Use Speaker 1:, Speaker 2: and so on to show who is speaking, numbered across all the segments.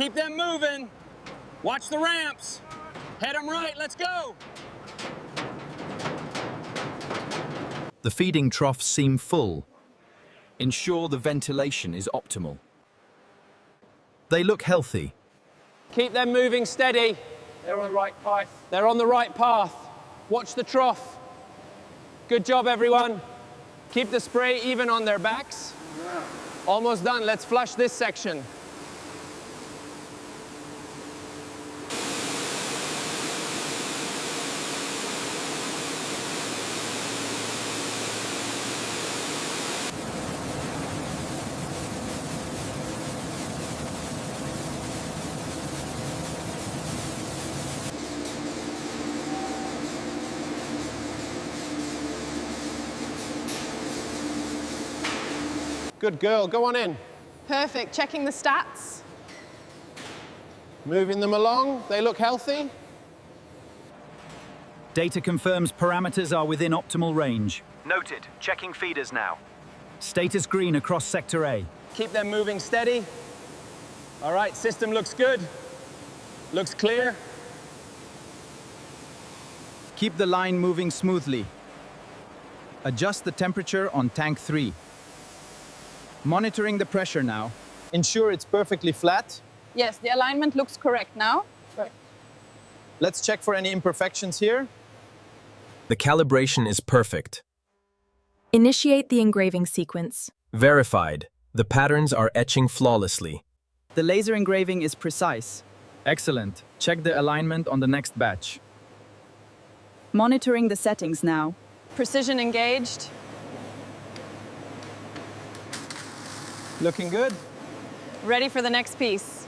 Speaker 1: Keep them moving. Watch the ramps. Head them right, let's go.
Speaker 2: The feeding troughs seem full. Ensure the ventilation is optimal. They look healthy.
Speaker 1: Keep them moving steady. They're on the right path. They're on the right path. Watch the trough. Good job, everyone. Keep the spray even on their backs. Almost done. Let's flush this section. Good girl, go on in.
Speaker 3: Perfect. Checking the stats.
Speaker 1: Moving them along, they look healthy.
Speaker 4: Data confirms parameters are within optimal range.
Speaker 5: Noted. Checking feeders now.
Speaker 4: Status green across Sector A.
Speaker 1: Keep them moving steady. All right, system looks good. Looks clear.
Speaker 4: Keep the line moving smoothly. Adjust the temperature on tank 3. Monitoring the pressure now.
Speaker 6: Ensure it's perfectly flat.
Speaker 3: Yes, the alignment looks correct now.
Speaker 6: Let's check for any imperfections here.
Speaker 2: The calibration is perfect.
Speaker 7: Initiate the engraving sequence.
Speaker 2: Verified. The patterns are etching flawlessly.
Speaker 4: The laser engraving is precise. Excellent. Check the alignment on the next batch.
Speaker 8: Monitoring the settings now.
Speaker 3: Precision engaged.
Speaker 1: Looking good.
Speaker 3: Ready for the next piece.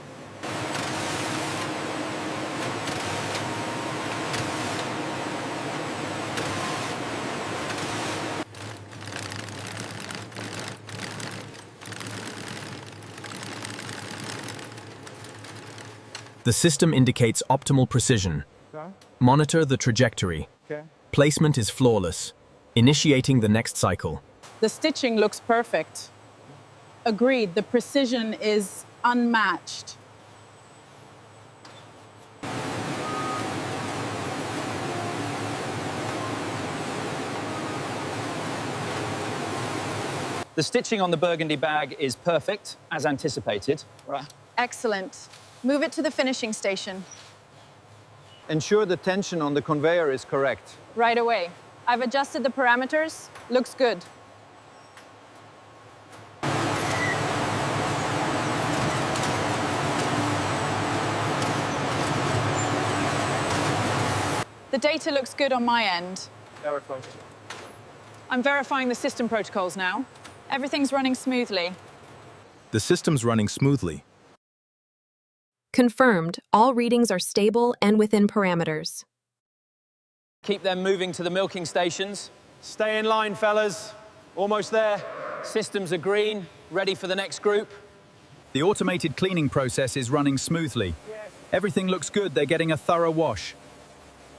Speaker 2: The system indicates optimal precision. Monitor the trajectory. Placement is flawless. Initiating the next cycle.
Speaker 8: The stitching looks perfect. Agreed, the precision is unmatched.
Speaker 4: The stitching on the burgundy bag is perfect, as anticipated.
Speaker 1: Right.
Speaker 3: Excellent. Move it to the finishing station.
Speaker 6: Ensure the tension on the conveyor is correct.
Speaker 3: Right away. I've adjusted the parameters. Looks good. The data looks good on my end. I'm verifying the system protocols now. Everything's running smoothly.
Speaker 2: The system's running smoothly.
Speaker 7: Confirmed, all readings are stable and within parameters.
Speaker 1: Keep them moving to the milking stations. Stay in line, fellas. Almost there. Systems are green, ready for the next group.
Speaker 4: The automated cleaning process is running smoothly. Everything looks good, they're getting a thorough wash.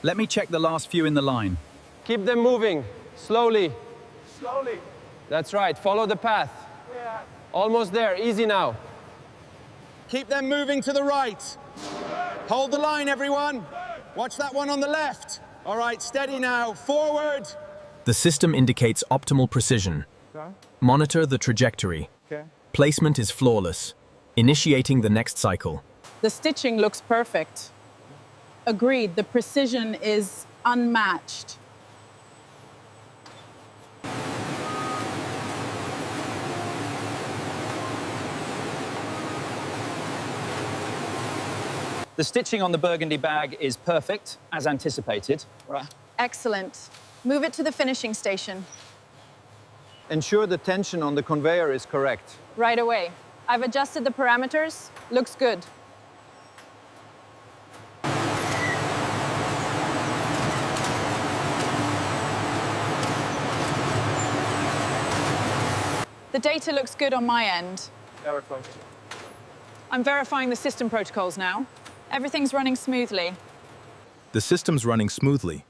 Speaker 4: Let me check the last few in the line.
Speaker 1: Keep them moving, slowly. Slowly. That's right, follow the path. Yeah. Almost there, easy now. Keep them moving to the right. Hold the line, everyone. Watch that one on the left. All right, steady now, forward.
Speaker 2: The system indicates optimal precision. Monitor the trajectory. Placement is flawless. Initiating the next cycle.
Speaker 8: The stitching looks perfect. Agreed, the precision is unmatched.
Speaker 4: The stitching on the burgundy bag is perfect, as anticipated.
Speaker 1: Right.
Speaker 3: Excellent. Move it to the finishing station.
Speaker 6: Ensure the tension on the conveyor is correct.
Speaker 3: Right away. I've adjusted the parameters. Looks good. The data looks good on my end. I'm verifying the system protocols now. Everything's running smoothly.
Speaker 2: The system's running smoothly.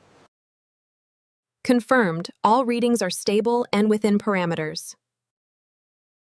Speaker 7: Confirmed, all readings are stable and within parameters.